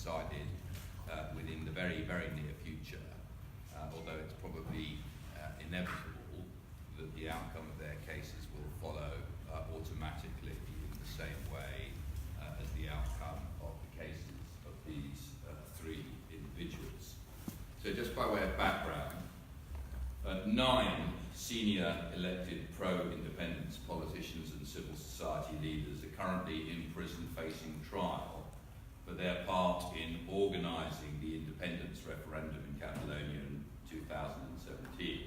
decided within the very, very near future, although it's probably inevitable that the outcome of their cases will follow automatically in the same way as the outcome of the cases of these three individuals. So just by way of background, 9 senior elected pro-independence politicians and civil society leaders are currently in prison facing trial for their part in organising the independence referendum in Catalonia in 2017.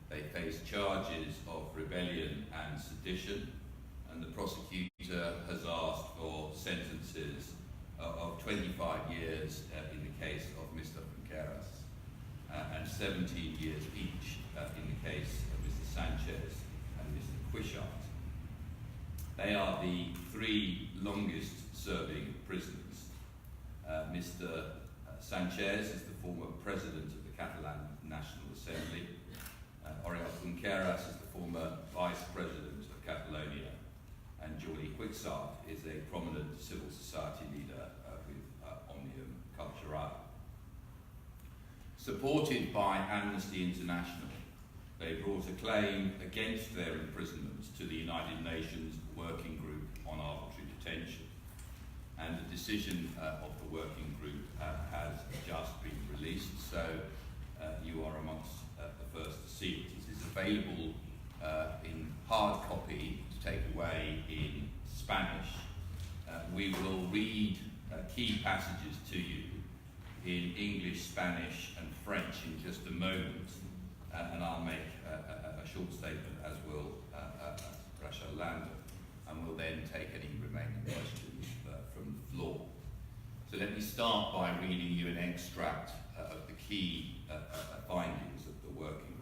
They face charges of rebellion and sedition, and the prosecutor has asked for sentences of 25 years in the case of Mr. Junqueras and 17 years each in the case of Mr. Sanchez and Mr. Cuixart. They are the 3 longest serving prisoners. Mr. Sanchez is the former president of the Catalan National Assembly. Oriol Junqueras is the former vice president of Catalonia. And Jordi Cuixart is a prominent civil society leader with Omnium Cultural. Supported by Amnesty International, they brought a claim against their imprisonment to the United Nations Working Group on Arbitrary Detention. And the decision of the working group has just been released, so you are amongst the first to see it. It is available in hard copy to take away in Spanish. We will read key passages to you in English, Spanish and French in just a moment, and I'll make a short statement, as will Rachel Lander, and we'll then take any remaining questions from the floor. So let me start by reading you an extract of the key findings of the working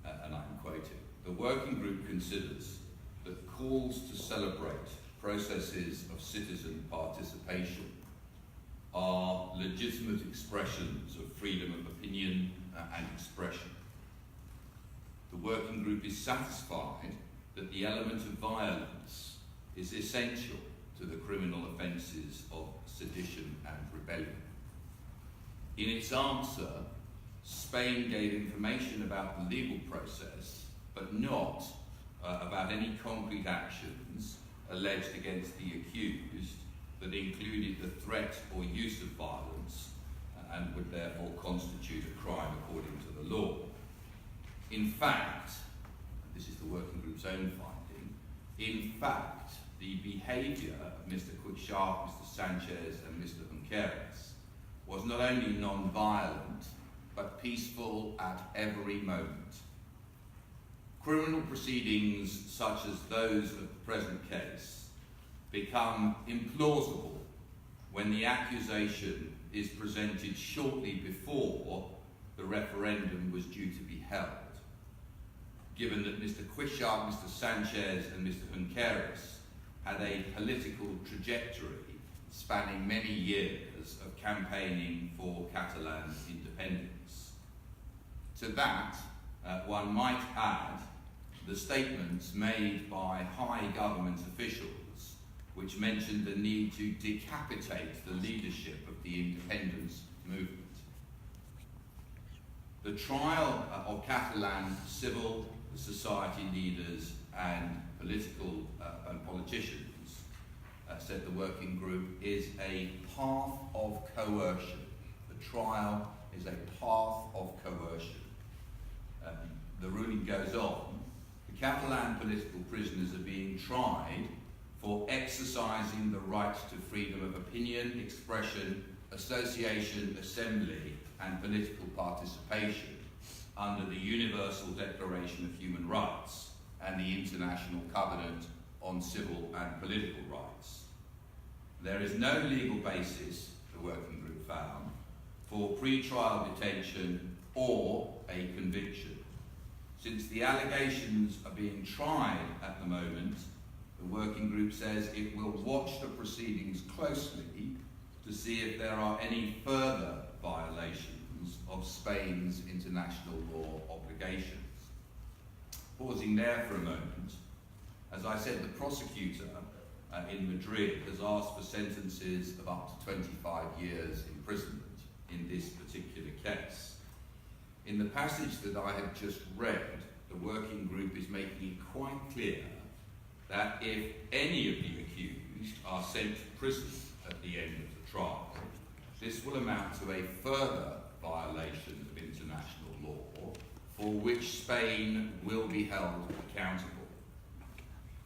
group. And I'm quoting: "The working group considers that calls to celebrate processes of citizen participation are legitimate expressions of freedom of opinion and expression. The working group is satisfied that the element of violence is essential to the criminal offences of sedition and rebellion. In its answer, Spain gave information about the legal process, but not about any concrete actions alleged against the accused that included the threat or use of violence and would therefore constitute a crime according to the law. In fact," this is the working group's own finding, "in fact, the behaviour of Mr. Cuixart, Mr. Sanchez and Mr. Junqueras was not only non-violent, but peaceful at every moment. Criminal proceedings such as those of the present case become implausible when the accusation is presented shortly before the referendum was due to be held. Given that Mr. Cuixart, Mr. Sanchez and Mr. Junqueras had a political trajectory spanning many years of campaigning for Catalan independence. To that, one might add the statements made by high government officials which mentioned the need to decapitate the leadership of the independence movement. The trial of Catalan civil society leaders and political and politicians, said the working group, is a path of coercion. The trial is a path of coercion. The ruling goes on. The Catalan political prisoners are being tried for exercising the right to freedom of opinion, expression, association, assembly, and political participation under the Universal Declaration of Human Rights and the International Covenant on Civil and Political Rights. There is no legal basis, the working group found, for pre-trial detention or a conviction. Since the allegations are being tried at the moment, the working group says it will watch the proceedings closely to see if there are any further violations of Spain's international law obligations. Pausing there for a moment, as I said, the prosecutor in Madrid has asked for sentences of up to 25 years imprisonment in this particular case. In the passage that I have just read, the working group is making it quite clear that if any of the accused are sent to prison at the end of the trial, this will amount to a further violation of international law for which Spain will be held accountable.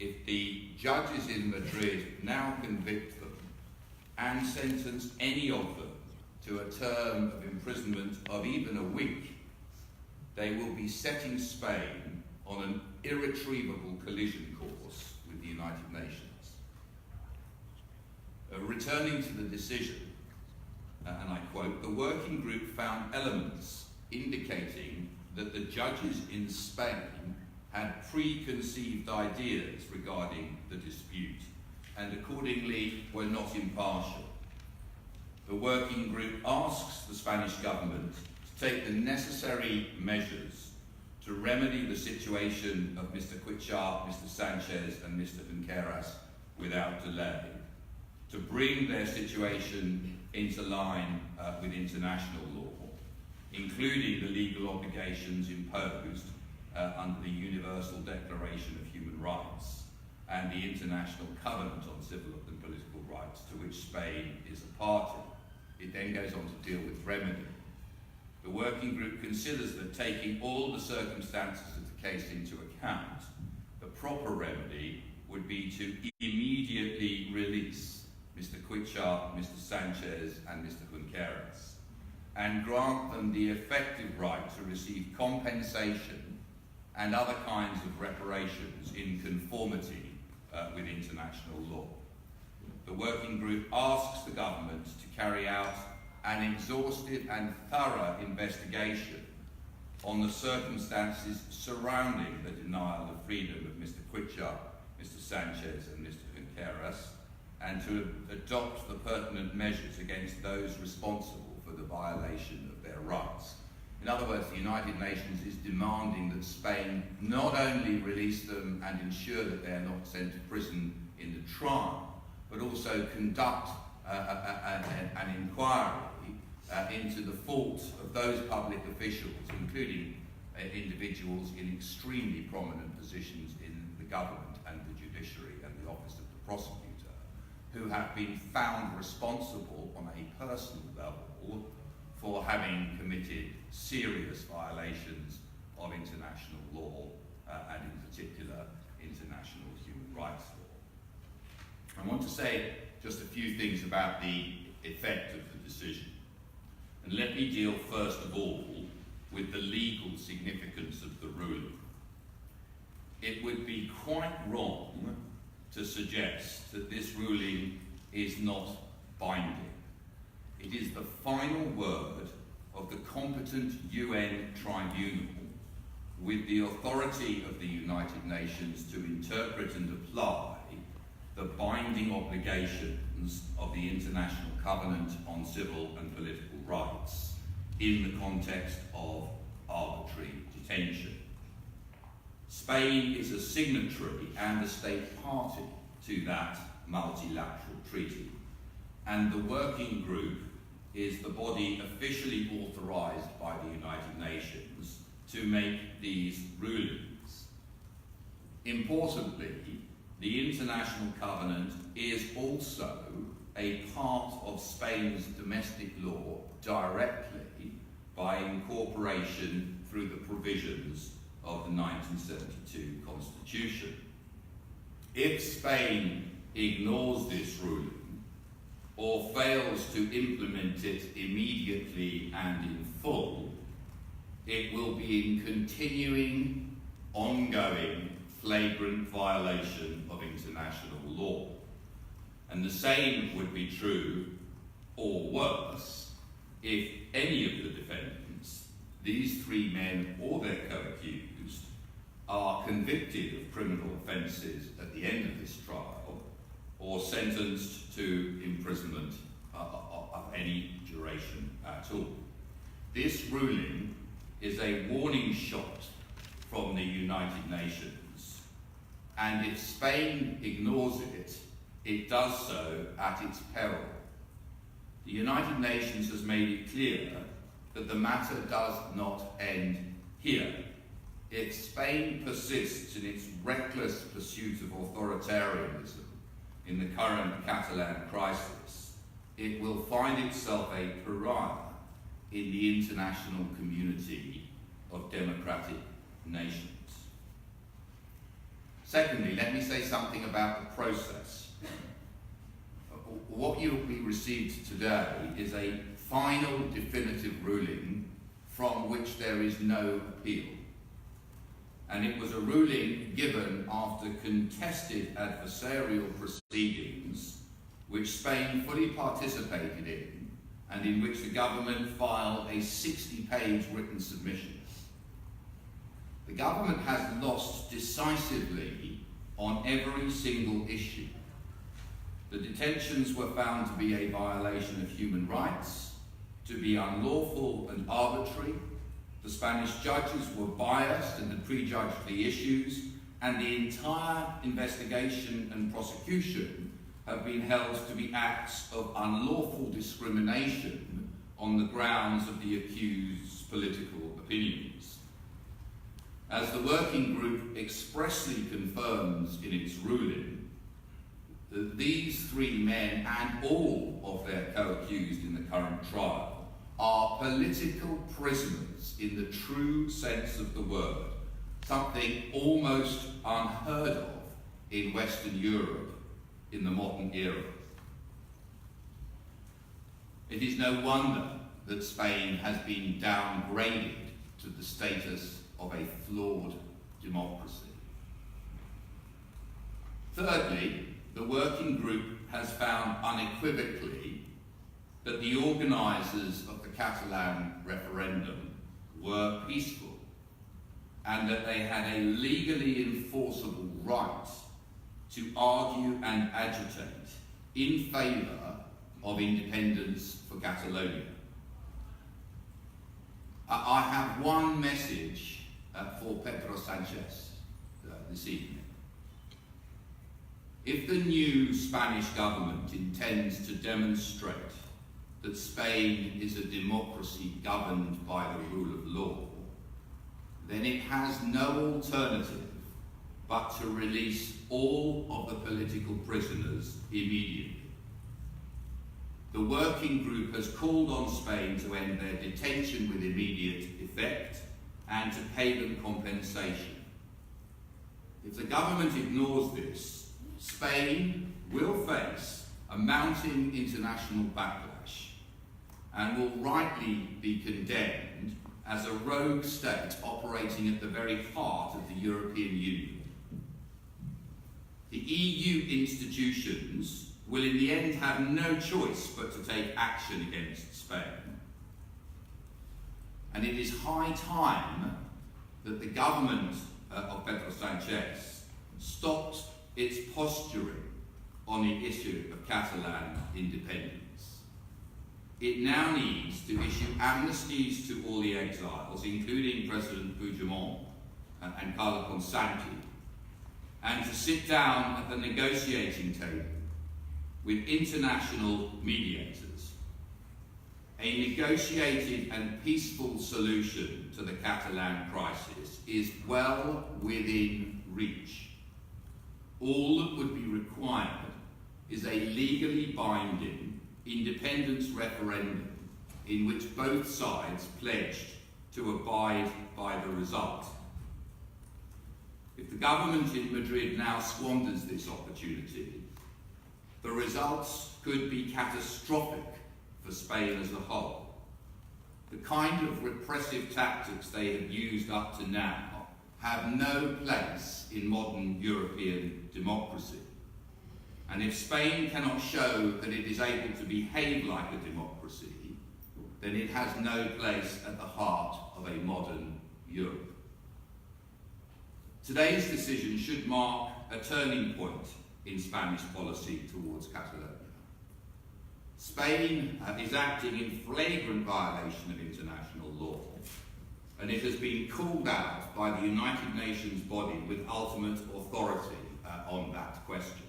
If the judges in Madrid now convict them and sentence any of them to a term of imprisonment of even a week, they will be setting Spain on an irretrievable collision course with the United Nations. Returning to the decision, and I quote, "The working group found elements indicating that the judges in Spain had preconceived ideas regarding the dispute and accordingly were not impartial. The working group asks the Spanish government to take the necessary measures to remedy the situation of Mr. Cuixart, Mr. Sanchez and Mr. Junqueras without delay, to bring their situation into line with international law, including the legal obligations imposed under the Universal Declaration of Human Rights and the International Covenant on Civil and Political Rights, to which Spain is a party." It then goes on to deal with remedy. "The working group considers that taking all the circumstances of the case into account, the proper remedy would be to immediately release Mr. Cuixart, Mr. Sanchez and Mr. Junqueras and grant them the effective right to receive compensation and other kinds of reparations in conformity with international law. The working group asks the government to carry out an exhaustive and thorough investigation on the circumstances surrounding the denial of freedom of Mr. Cuixart, Mr. Sanchez and Mr. Junqueras, and to adopt the pertinent measures against those responsible for the violation of their rights." In other words, the United Nations is demanding that Spain not only release them and ensure that they are not sent to prison in the trial, but also conduct an inquiry into the fault of those public officials, including individuals in extremely prominent positions in the government and the judiciary and the office of the prosecutor, who have been found responsible on a personal level for having committed serious violations of international law and in particular international human rights law. I want to say just a few things about the effect of the decision. And let me deal first of all with the legal significance of the ruling. It would be quite wrong to suggest that this ruling is not binding. It is the final word of the competent UN tribunal with the authority of the United Nations to interpret and apply the binding obligations of the International Covenant on Civil and Political Rights in the context of arbitrary detention. Spain is a signatory and a state party to that multilateral treaty, and the working group is the body officially authorised by the United Nations to make these rulings. Importantly, the International Covenant is also a part of Spain's domestic law directly by incorporation through the provisions of the 1972 Constitution. If Spain ignores this ruling or fails to implement it immediately and in full, it will be in continuing, ongoing, flagrant violation of international law. And the same would be true, or worse, if any of the defendants, these three men or their co-accused, are convicted of criminal offences at the end of this trial or sentenced to imprisonment of any duration at all. This ruling is a warning shot from the United Nations, and if Spain ignores it, it does so at its peril. The United Nations has made it clear that the matter does not end here. If Spain persists in its reckless pursuit of authoritarianism in the current Catalan crisis, it will find itself a pariah in the international community of democratic nations. Secondly, let me say something about the process. What you will be received today is a final definitive ruling from which there is no appeal. And it was a ruling given after contested adversarial proceedings which Spain fully participated in and in which the government filed a 60-page written submission. The government has lost decisively on every single issue. The detentions were found to be a violation of human rights, to be unlawful and arbitrary. The Spanish judges were biased and had prejudged the issues, and the entire investigation and prosecution have been held to be acts of unlawful discrimination on the grounds of the accused's political opinions. As the working group expressly confirms in its ruling, that these three men and all of their co-accused in the current trial are political prisoners in the true sense of the word, something almost unheard of in Western Europe in the modern era. It is no wonder that Spain has been downgraded to the status of a flawed democracy. Thirdly, the working group has found unequivocally that the organisers of the Catalan referendum were peaceful and that they had a legally enforceable right to argue and agitate in favour of independence for Catalonia. I have one message for Pedro Sànchez this evening. If the new Spanish government intends to demonstrate that Spain is a democracy governed by the rule of law, then it has no alternative but to release all of the political prisoners immediately. The working group has called on Spain to end their detention with immediate effect and to pay them compensation. If the government ignores this, Spain will face a mounting international backlash and will rightly be condemned as a rogue state operating at the very heart of the European Union. The EU institutions will in the end have no choice but to take action against Spain. And it is high time that the government of Pedro Sànchez stopped its posturing on the issue of Catalan independence. It now needs to issue amnesties to all the exiles, including President Puigdemont and Carles Ponsatí, and to sit down at the negotiating table with international mediators. A negotiated and peaceful solution to the Catalan crisis is well within reach. All that would be required is a legally binding independence referendum in which both sides pledged to abide by the result. If the government in Madrid now squanders this opportunity, the results could be catastrophic for Spain as a whole. The kind of repressive tactics they have used up to now have no place in modern European democracy. And if Spain cannot show that it is able to behave like a democracy, then it has no place at the heart of a modern Europe. Today's decision should mark a turning point in Spanish policy towards Catalonia. Spain is acting in flagrant violation of international law, and it has been called out by the United Nations body with ultimate authority on that question.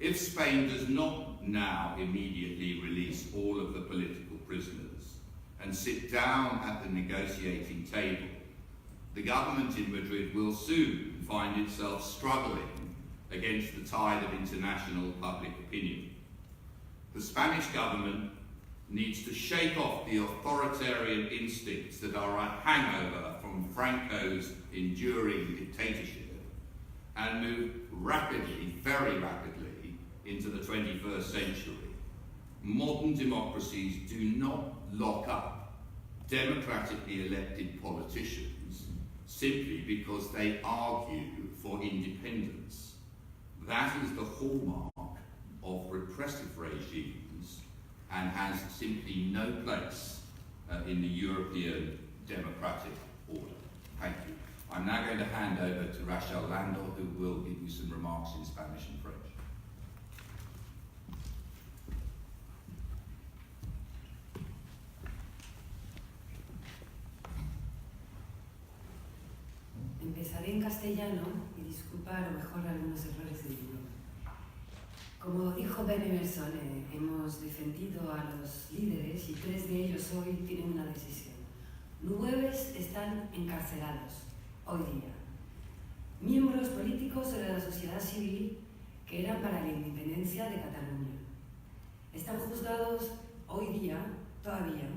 If Spain does not now immediately release all of the political prisoners and sit down at the negotiating table, the government in Madrid will soon find itself struggling against the tide of international public opinion. The Spanish government needs to shake off the authoritarian instincts that are a hangover from Franco's enduring dictatorship and move rapidly, very rapidly, into the 21st century. Modern democracies do not lock up democratically elected politicians simply because they argue for independence. That is the hallmark of repressive regimes and has simply no place in the European democratic order. Thank you. I'm now going to hand over to Rachel Landor, who will give you some remarks in Spanish and French. Empezaré en castellano y disculpa a lo mejor algunos errores de idioma. Como dijo Ben Emerson, hemos defendido a los líderes y 3 de ellos hoy tienen una decisión. 9 están encarcelados hoy día. Miembros políticos de la sociedad civil que eran para la independencia de Cataluña. Están juzgados hoy día, todavía,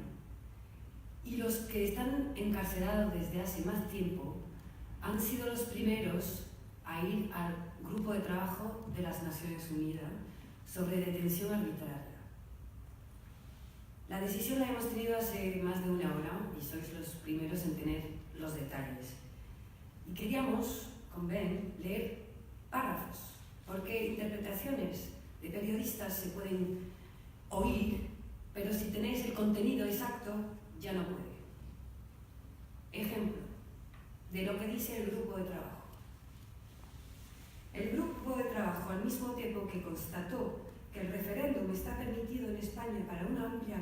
y los que están encarcelados desde hace más tiempo han sido los primeros a ir al Grupo de Trabajo de las Naciones Unidas sobre detención arbitraria. La decisión la hemos tenido hace más de una hora y sois los primeros en tener los detalles. Y queríamos, con Ben, leer párrafos, porque interpretaciones de periodistas se pueden oír, pero si tenéis el contenido exacto, ya no puede. Ejemplo de lo que dice el Grupo de Trabajo. El Grupo de Trabajo, al mismo tiempo que constató que el referéndum está permitido en España para una amplia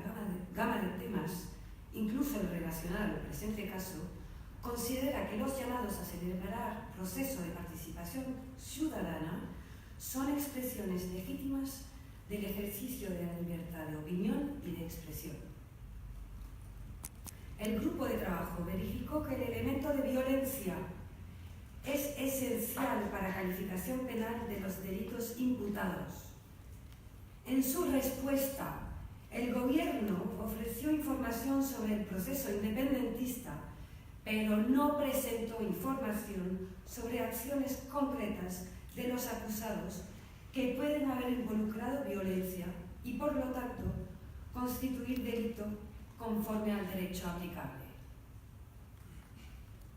gama de temas, incluso el relacionado al presente caso, considera que los llamados a celebrar proceso de participación ciudadana son expresiones legítimas del ejercicio de la libertad de opinión y de expresión. El Grupo de Trabajo verificó que el elemento de violencia es esencial para la calificación penal de los delitos imputados. En su respuesta, el Gobierno ofreció información sobre el proceso independentista, pero no presentó información sobre acciones concretas de los acusados que pueden haber involucrado violencia y, por lo tanto, constituir delito conforme al derecho aplicable.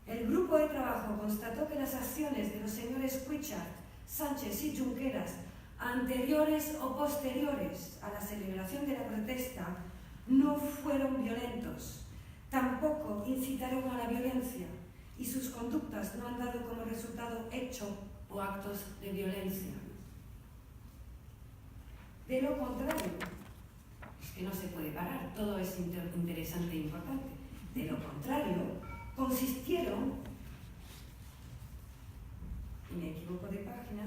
El Grupo de Trabajo constató que las acciones de los señores Cuixart, Sánchez y Junqueras, anteriores o posteriores a la celebración de la protesta, no fueron violentos, tampoco incitaron a la violencia y sus conductas no han dado como resultado hecho o actos de violencia. De lo contrario, es que no se puede parar, todo es interesante e importante. De lo contrario, consistieron, y me equivoco de página,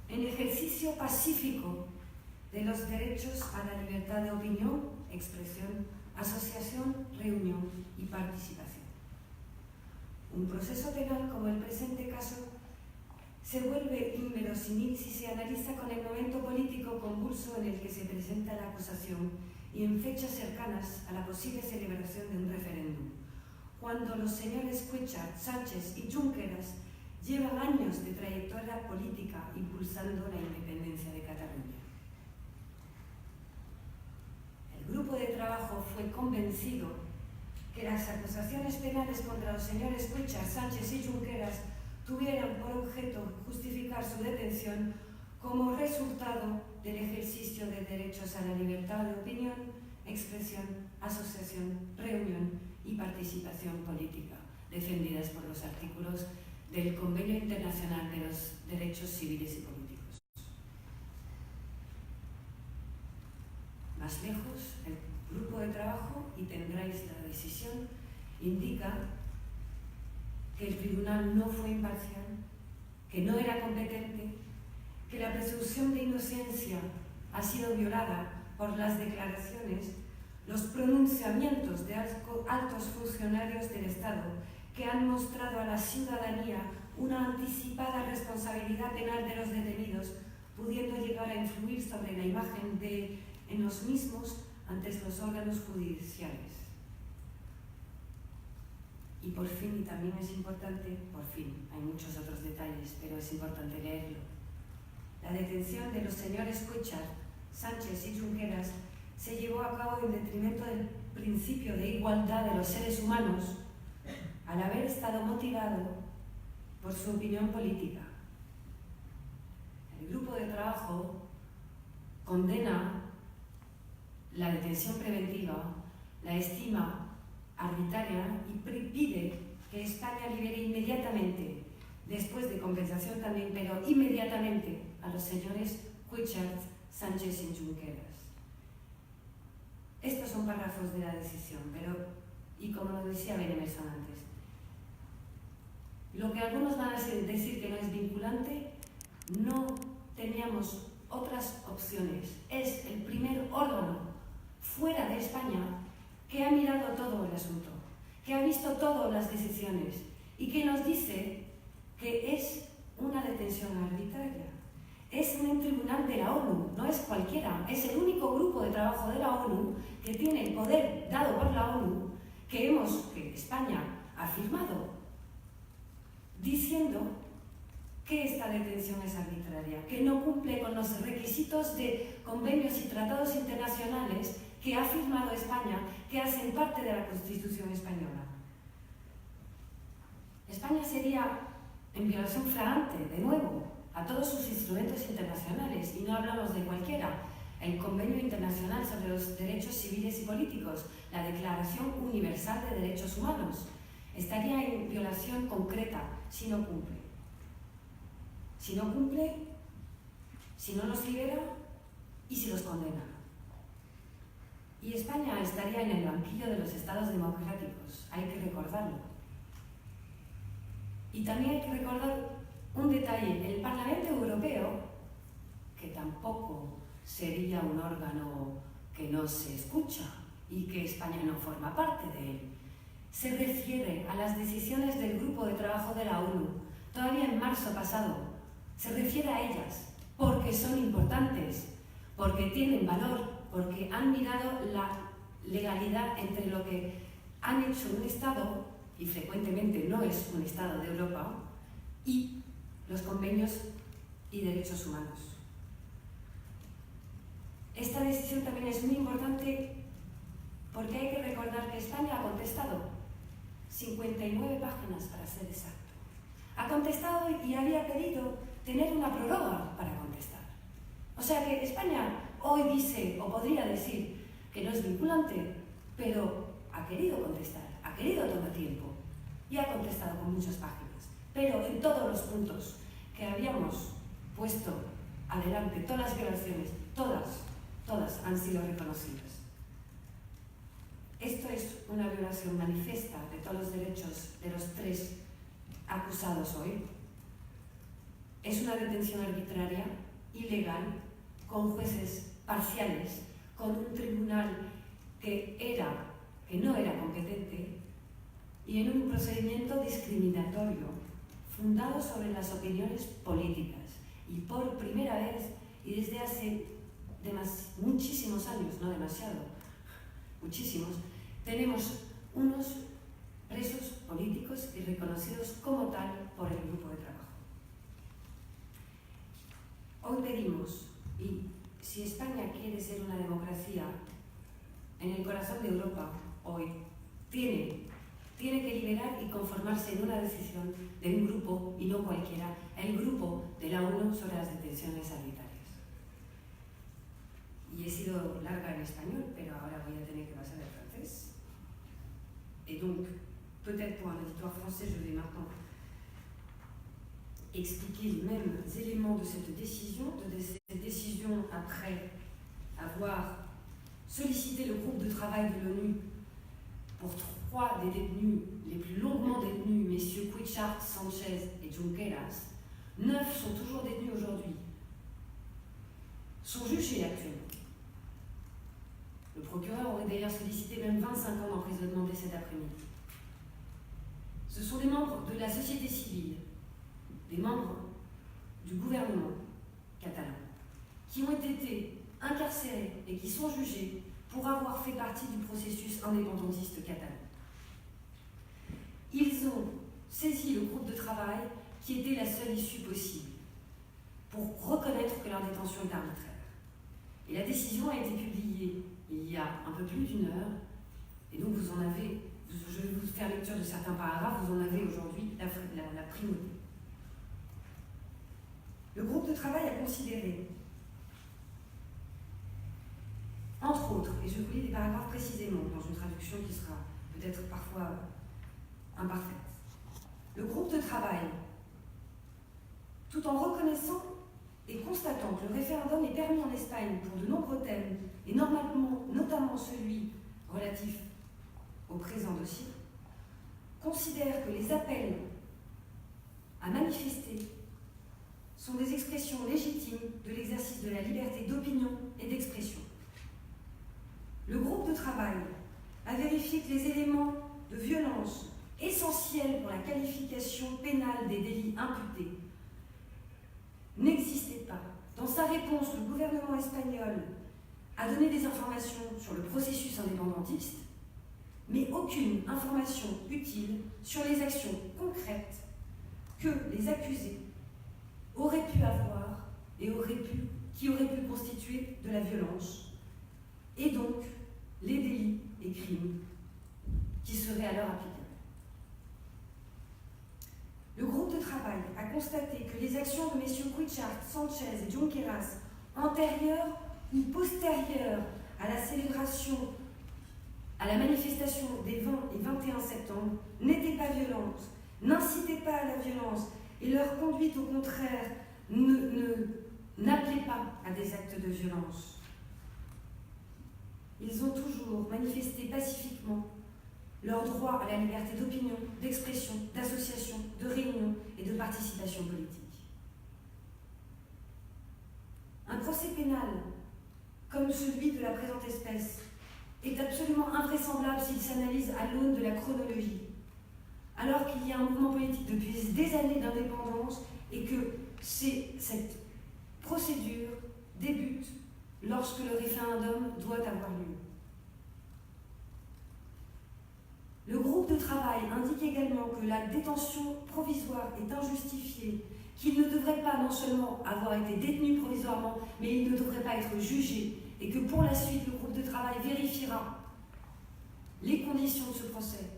en ejercicio pacífico de los derechos a la libertad de opinión, expresión, asociación, reunión y participación. Un proceso penal como el presente caso se vuelve inverosímil si se analiza con el momento político convulso en el que se presenta la acusación y en fechas cercanas a la posible celebración de un referéndum, cuando los señores Cuixart, Sánchez y Junqueras llevan años de trayectoria política impulsando la independencia de Cataluña. El Grupo de Trabajo fue convencido que las acusaciones penales contra los señores Cuixart, Sánchez y Junqueras tuvieran por objeto justificar su detención como resultado del ejercicio de derechos a la libertad de opinión, expresión, asociación, reunión y participación política, defendidas por los artículos del Convenio Internacional de los Derechos Civiles y Políticos. Más lejos, el Grupo de Trabajo, y tendréis la decisión, indica que el tribunal no fue imparcial, que no era competente, que la presunción de inocencia ha sido violada por las declaraciones, los pronunciamientos de altos funcionarios del Estado que han mostrado a la ciudadanía una anticipada responsabilidad penal de los detenidos, pudiendo llegar a influir sobre la imagen en los mismos ante los órganos judiciales. Y por fin, y también es importante, por fin, hay muchos otros detalles, pero es importante leerlo. La detención de los señores Cuixart, Sánchez y Junqueras se llevó a cabo en detrimento del principio de igualdad de los seres humanos, al haber estado motivado por su opinión política. El grupo de trabajo condena la detención preventiva, la estima arbitraria y pide que España libere inmediatamente, después de compensación también, pero inmediatamente a los señores Cuixart, Sánchez y Junqueras. Estos son párrafos de la decisión, pero, y como lo decía Benemerson antes, lo que algunos van a decir que no es vinculante, no teníamos otras opciones. Es el primer órgano fuera de España que ha mirado todo el asunto, que ha visto todas las decisiones y que nos dice que es una detención arbitraria. Es un tribunal de la ONU, no es cualquiera, es el único grupo de trabajo de la ONU que tiene el poder dado por la ONU que España ha firmado, diciendo que esta detención es arbitraria, que no cumple con los requisitos de convenios y tratados internacionales que ha firmado España, que hacen parte de la Constitución española. España sería en violación flagrante, de nuevo, a todos sus instrumentos internacionales, y no hablamos de cualquiera. El Convenio Internacional sobre los Derechos Civiles y Políticos, la Declaración Universal de Derechos Humanos, estaría en violación concreta si no cumple. Si no cumple, si no los libera y si los condena. Y España estaría en el banquillo de los estados democráticos, hay que recordarlo. Y también hay que recordar un detalle: el Parlamento Europeo, que tampoco sería un órgano que no se escucha y que España no forma parte de él, se refiere a las decisiones del Grupo de Trabajo de la ONU, todavía en marzo pasado, se refiere a ellas porque son importantes, porque tienen valor, porque han mirado la legalidad entre lo que han hecho un Estado, y frecuentemente no es un Estado de Europa, y los convenios y derechos humanos. Esta decisión también es muy importante porque hay que recordar que España ha contestado 59 páginas para ser exacto. Ha contestado y había pedido tener una prórroga para contestar. O sea que España hoy dice, o podría decir, que no es vinculante, pero ha querido contestar, ha querido tomar tiempo y ha contestado con muchas páginas. Pero en todos los puntos que habíamos puesto adelante, todas las violaciones, todas han sido reconocidas. Esto es una violación manifiesta de todos los derechos de los tres acusados hoy. Es una detención arbitraria, ilegal, con jueces parciales, con un tribunal que no era competente y en un procedimiento discriminatorio, fundado sobre las opiniones políticas. Y por primera vez, y desde hace muchísimos años, no demasiado, muchísimos, tenemos unos presos políticos y reconocidos como tal por el grupo de trabajo. Hoy pedimos, y si España quiere ser una democracia en el corazón de Europa, hoy tiene que liberar y conformarse en una decisión de un grupo, y no cualquiera, el grupo de la ONU sobre las detenciones arbitrarias. Y he sido larga en español, pero ahora voy a tener que pasar al francés. Et donc, peut-être pour un auditoire français, je vais maintenant expliquer les mêmes éléments de cette décision après avoir sollicité le groupe de travail de l'ONU pour 3 des détenus les plus longuement détenus, messieurs Cuixart, Sanchez et Junqueras. 9 sont toujours détenus aujourd'hui sont jugés actuellement. Le procureur aurait d'ailleurs sollicité même 25 ans d'emprisonnement dès cet après-midi. Ce sont des membres de la société civile, des membres du gouvernement catalan, qui ont été incarcérés et qui sont jugés pour avoir fait partie du processus indépendantiste catalan. Ils ont saisi le groupe de travail qui était la seule issue possible pour reconnaître que leur détention est arbitraire. Et la décision a été publiée il y a un peu plus d'1 heure, et donc vous en avez, je vais vous faire lecture de certains paragraphes, vous en avez aujourd'hui la primauté. Le groupe de travail a considéré, entre autres, et je vous lis les paragraphes précisément dans une traduction qui sera peut-être parfois imparfaite. Le groupe de travail, tout en reconnaissant et constatant que le référendum est permis en Espagne pour de nombreux thèmes, et notamment celui relatif au présent dossier, considère que les appels à manifester sont des expressions légitimes de l'exercice de la liberté d'opinion et d'expression. Le groupe de travail a vérifié que les éléments de violence essentiels pour la qualification pénale des délits imputés n'existaient pas. Dans sa réponse, le gouvernement espagnol a donné des informations sur le processus indépendantiste, mais aucune information utile sur les actions concrètes que les accusés auraient pu avoir et qui auraient pu constituer de la violence, et donc les délits et crimes qui seraient alors applicables. Le groupe de travail a constaté que les actions de messieurs Cuixart, Sànchez et Junqueras, antérieures ou postérieures à la célébration, à la manifestation des 20 et 21 septembre, n'étaient pas violentes, n'incitaient pas à la violence, et leur conduite, au contraire, n'appelait pas à des actes de violence. Ils ont toujours manifesté pacifiquement leur droit à la liberté d'opinion, d'expression, d'association, de réunion et de participation politique. Un procès pénal, comme celui de la présente espèce, est absolument invraisemblable s'il s'analyse à l'aune de la chronologie, alors qu'il y a un mouvement politique depuis des années d'indépendance et que cette procédure débute lorsque le référendum doit avoir lieu. Le groupe de travail indique également que la détention provisoire est injustifiée, qu'il ne devrait pas non seulement avoir été détenu provisoirement, mais il ne devrait pas être jugé, et que pour la suite, le groupe de travail vérifiera les conditions de ce procès.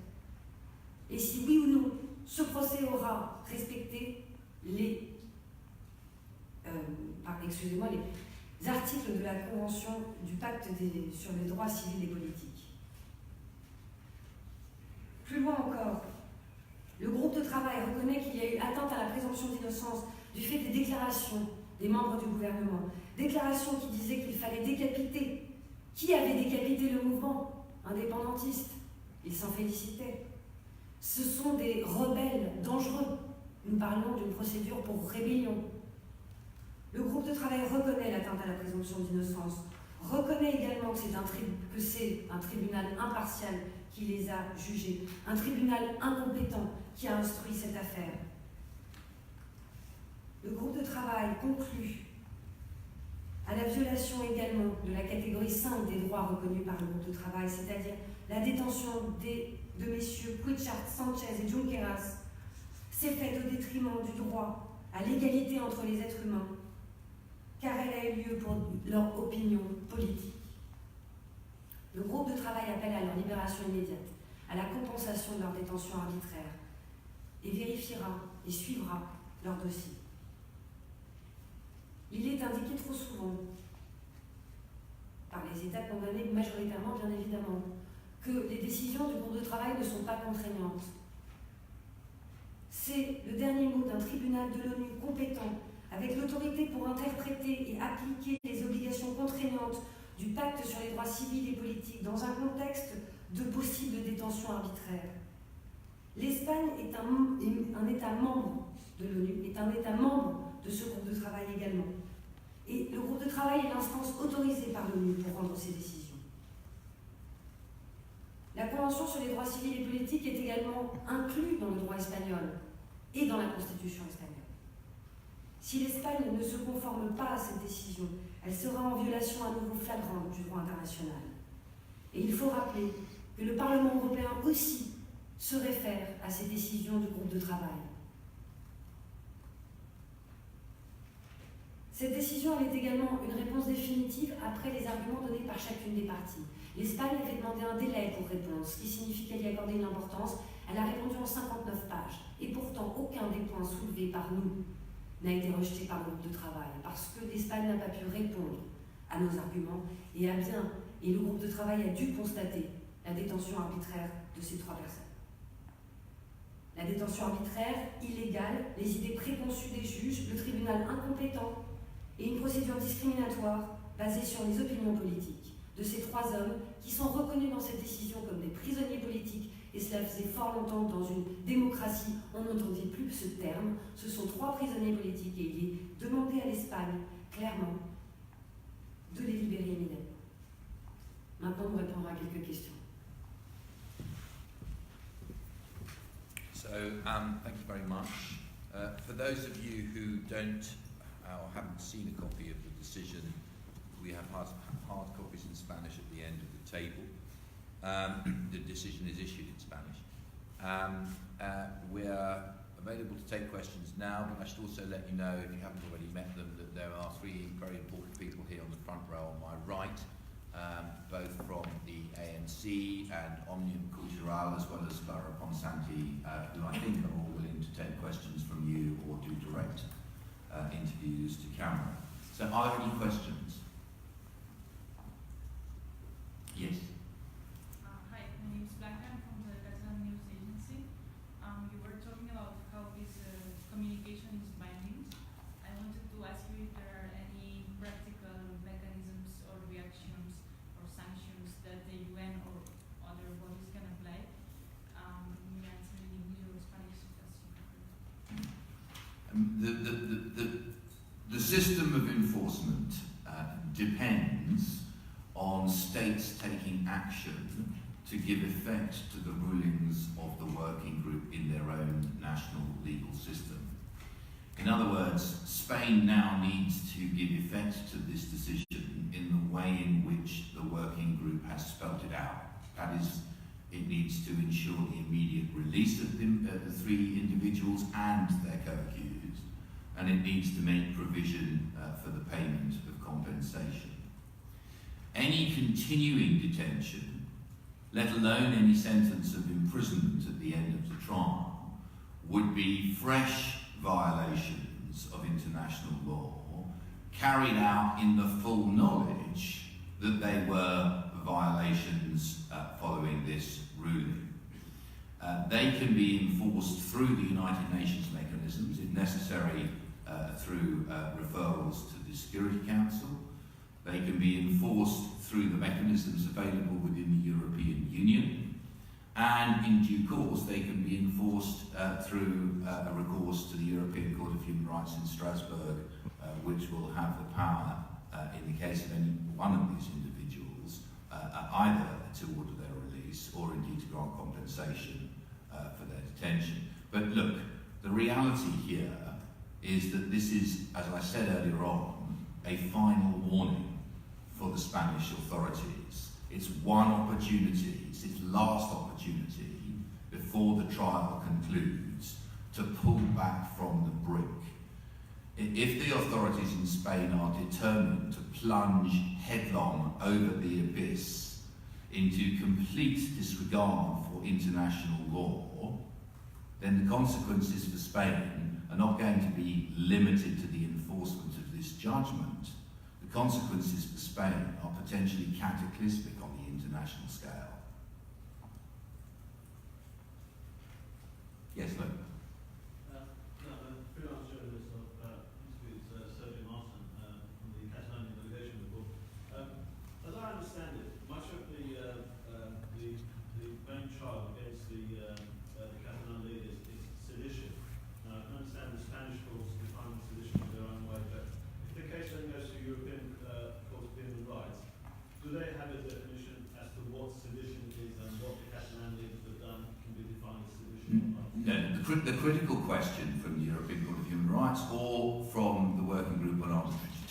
Et si oui ou non, ce procès aura respecté les articles de la Convention du Pacte sur les droits civils et politiques. Plus loin encore, le groupe de travail reconnaît qu'il y a eu atteinte à la présomption d'innocence du fait des déclarations des membres du gouvernement. Déclarations qui disaient qu'il fallait décapiter. Qui avait décapité le mouvement indépendantiste? Ils s'en félicitaient. Ce sont des rebelles dangereux. Nous parlons d'une procédure pour rébellion. Le groupe de travail reconnaît l'atteinte à la présomption d'innocence, reconnaît également que c'est un tribunal impartial qui les a jugés, un tribunal incompétent qui a instruit cette affaire. Le groupe de travail conclut à la violation également de la catégorie 5 des droits reconnus par le groupe de travail, c'est-à-dire la détention de messieurs Cuixart, Sànchez et Junqueras, s'est faite au détriment du droit à l'égalité entre les êtres humains, car elle a eu lieu pour leur opinion politique. Le groupe de travail appelle à leur libération immédiate, à la compensation de leur détention arbitraire, et vérifiera et suivra leur dossier. Il est indiqué trop souvent, par les États condamnés majoritairement bien évidemment, que les décisions du groupe de travail ne sont pas contraignantes. C'est le dernier mot d'un tribunal de l'ONU compétent, avec l'autorité pour interpréter et appliquer les obligations contraignantes du pacte sur les droits civils et politiques dans un contexte de possible détention arbitraire. L'Espagne est un État membre de l'ONU, est un État membre de ce groupe de travail également. Et le groupe de travail est l'instance autorisée par l'ONU pour rendre ces décisions. La Convention sur les droits civils et politiques est également inclue dans le droit espagnol et dans la Constitution espagnole. Si l'Espagne ne se conforme pas à cette décision, elle sera en violation à nouveau flagrante du droit international. Et il faut rappeler que le Parlement européen aussi se réfère à ces décisions du groupe de travail. Cette décision est également une réponse définitive après les arguments donnés par chacune des parties. L'Espagne avait demandé un délai pour répondre, ce qui signifie qu'elle y accordait une importance. Elle a répondu en 59 pages. Et pourtant, aucun des points soulevés par nous n'a été rejeté par le groupe de travail, parce que l'Espagne n'a pas pu répondre à nos arguments et le groupe de travail a dû constater la détention arbitraire de ces 3 personnes. La détention arbitraire, illégale, les idées préconçues des juges, le tribunal incompétent et une procédure discriminatoire basée sur les opinions politiques de ces 3 hommes qui sont reconnus dans cette décision comme des prisonniers politiques, et cela faisait fort longtemps que dans une démocratie on n'entendait plus ce terme. Ce sont 3 prisonniers politiques et il est demandé à l'Espagne, clairement, de les libérer immédiatement. Maintenant, nous répondrons à quelques questions. So, thank you very much. For those of you who don't or haven't seen a copy of the decision, we have hard copies in Spanish at the end of the table. The decision is issued in Spanish. We're available to take questions now, but I should also let you know, if you haven't already met them, that there are 3 very important people here on the front row on my right, both from the ANC and Omnium Cultural, as well as Clara Ponsanti, who I think are all willing to take questions from you or do direct interviews to camera. So are there any questions? Yes. Hi, my name is Blanca. I'm from the Catalan News Agency. You were talking about how this communication is binding. I wanted to ask you if there are any practical mechanisms or reactions or sanctions that the UN or other bodies can apply. Me answer in English or Spanish as you prefer. The system of enforcement depends on states taking action to give effect to the rulings of the working group in their own national legal system. In other words, Spain now needs to give effect to this decision in the way in which the working group has spelt it out. That is, it needs to ensure the immediate release of the 3 individuals and their co-accused, and it needs to make provision for the payment of compensation. Any continuing detention, let alone any sentence of imprisonment at the end of the trial, would be fresh violations of international law carried out in the full knowledge that they were violations following this ruling. They can be enforced through the United Nations mechanisms, if necessary, through referrals to the Security Council. They can be enforced through the mechanisms available within the European Union, and in due course they can be enforced through a recourse to the European Court of Human Rights in Strasbourg, which will have the power, in the case of any one of these individuals, either to order their release or indeed to grant compensation for their detention. But look, the reality here is that this is, as I said earlier on, a final warning for the Spanish authorities. It's one opportunity, it's its last opportunity before the trial concludes to pull back from the brink. If the authorities in Spain are determined to plunge headlong over the abyss into complete disregard for international law, then the consequences for Spain are not going to be limited to the enforcement of this judgment. The consequences for Spain are potentially cataclysmic on the international scale. Yes, look. Freelance journalist of interviews Sergio Martin from the Catalonian delegation report. As I understand it, much of the main trial against the Catalan leaders is sedition. I can understand the Spanish courts define sedition in their own way, but if the case then goes to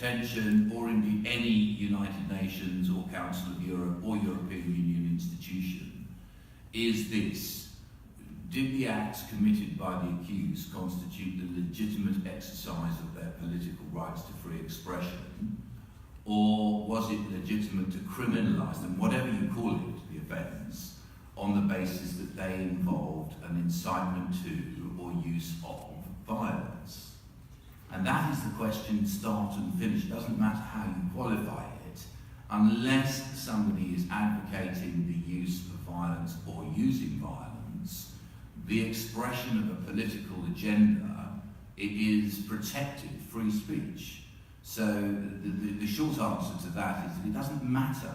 detention, or indeed any United Nations or Council of Europe or European Union institution is this: did the acts committed by the accused constitute the legitimate exercise of their political rights to free expression, or was it legitimate to criminalise them, whatever you call it, the offence, on the basis that they involved an incitement to or use of violence? And that is the question, start and finish. It doesn't matter how you qualify it, unless somebody is advocating the use of violence or using violence, the expression of a political agenda, it is protected free speech. So the short answer to that is that it doesn't matter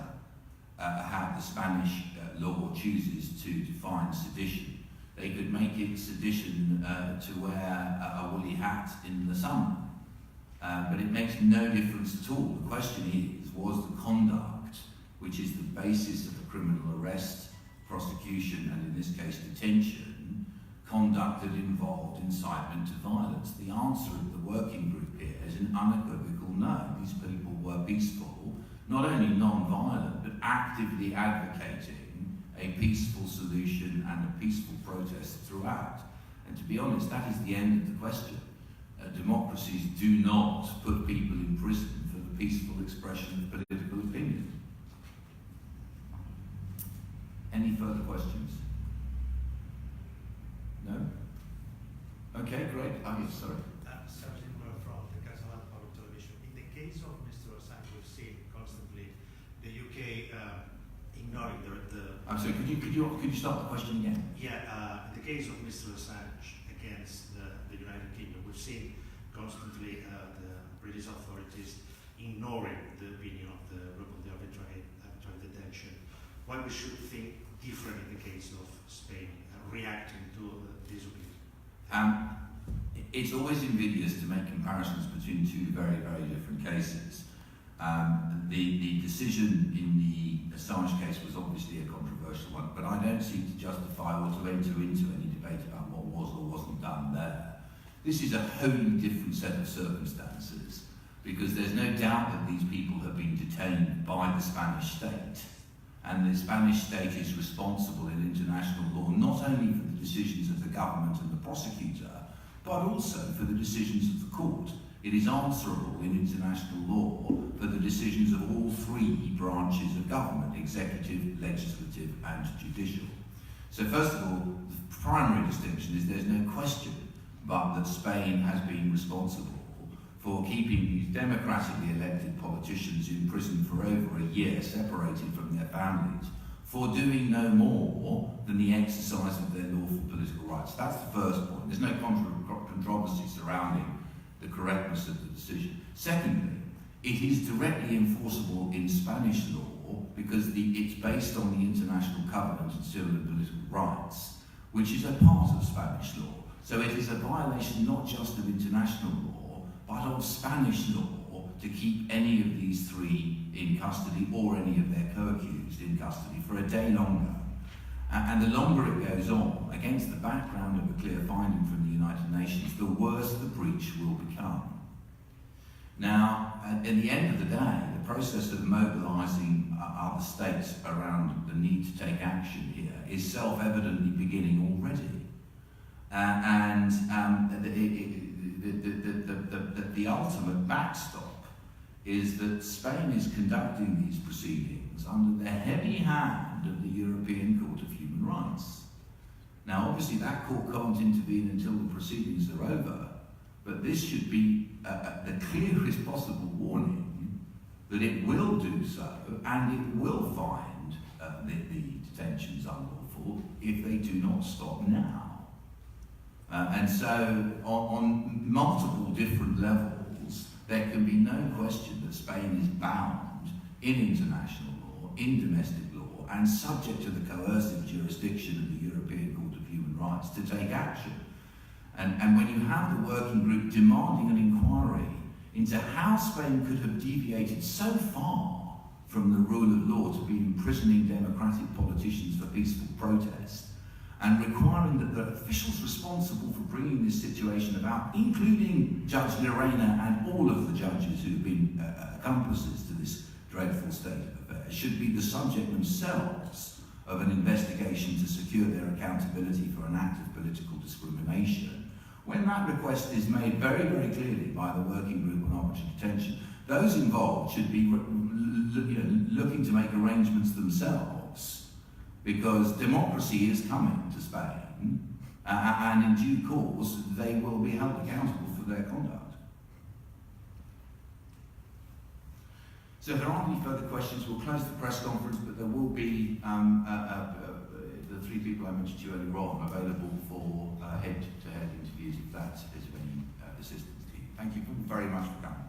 how the Spanish law chooses to define sedition. They could make it sedition to wear a woolly hat in the summer, but it makes no difference at all. The question is, was the conduct, which is the basis of a criminal arrest, prosecution, and in this case detention, conduct that involved incitement to violence? The answer of the working group here is an unequivocal no. These people were peaceful, not only non-violent, but actively advocating a peaceful solution and a peaceful protest throughout. And to be honest, that is the end of the question. Democracies do not put people in prison for the peaceful expression of political opinion. Any further questions? No? Okay, great. Oh, yes, sorry. Something from the Catalan Public Television. In the case of Mr. Assange, we've seen constantly the UK ignoring the. I'm sorry. Could you start the question again? Yeah. In the case of Mr. Assange against the United Kingdom, we've seen constantly the British authorities ignoring the opinion of the Grup de Treball detention. Why we should think different in the case of Spain reacting to this opinion? It's always invidious to make comparisons between two very, very different cases. The decision in the Assange case was obviously a controversial one, but I don't seek to justify or to enter into any debate about what was or wasn't done there. This is a wholly different set of circumstances, because there's no doubt that these people have been detained by the Spanish state, and the Spanish state is responsible in international law not only for the decisions of the government and the prosecutor, but also for the decisions of the court. It is answerable in international law for the decisions of all three branches of government: executive, legislative, and judicial. So first of all, the primary distinction is there's no question but that Spain has been responsible for keeping these democratically elected politicians in prison for over a year, separated from their families, for doing no more than the exercise of their lawful political rights. That's the first point. There's no controversy surrounding the correctness of the decision. Secondly, it is directly enforceable in Spanish law because it's based on the International Covenant on Civil and Political Rights, which is a part of Spanish law. So it is a violation not just of international law, but of Spanish law to keep any of these three in custody or any of their co-accused in custody for a day longer. And the longer it goes on, against the background of a clear finding from the United Nations, the worse the breach will become. Now, at the end of the day, the process of mobilising other states around the need to take action here is self-evidently beginning already. The ultimate backstop is that Spain is conducting these proceedings under the heavy hand of the European Court of Human Rights. Now, obviously, that court can't intervene until the proceedings are over, but this should be the clearest possible warning that it will do so, and it will find the detentions unlawful if they do not stop now. And so, on multiple different levels, there can be no question that Spain is bound in international law, in domestic law, and subject to the coercive jurisdiction of the European Court of Human Rights to take action. And when you have the working group demanding an inquiry into how Spain could have deviated so far from the rule of law to be imprisoning democratic politicians for peaceful protest, and requiring that the officials responsible for bringing this situation about, including Judge Lorena and all of the judges who've been accomplices to this dreadful state of affairs, should be the subject themselves of an investigation to secure their accountability for an act of political discrimination. When that request is made very, very clearly by the working group on arbitrary detention, those involved should be looking to make arrangements themselves, because democracy is coming to Spain, and in due course they will be held accountable for their conduct. So if there aren't any further questions, we'll close the press conference, but there will be the three people I mentioned to you earlier on available for head-to-head interviews if that is of any assistance to you. Thank you very much for coming.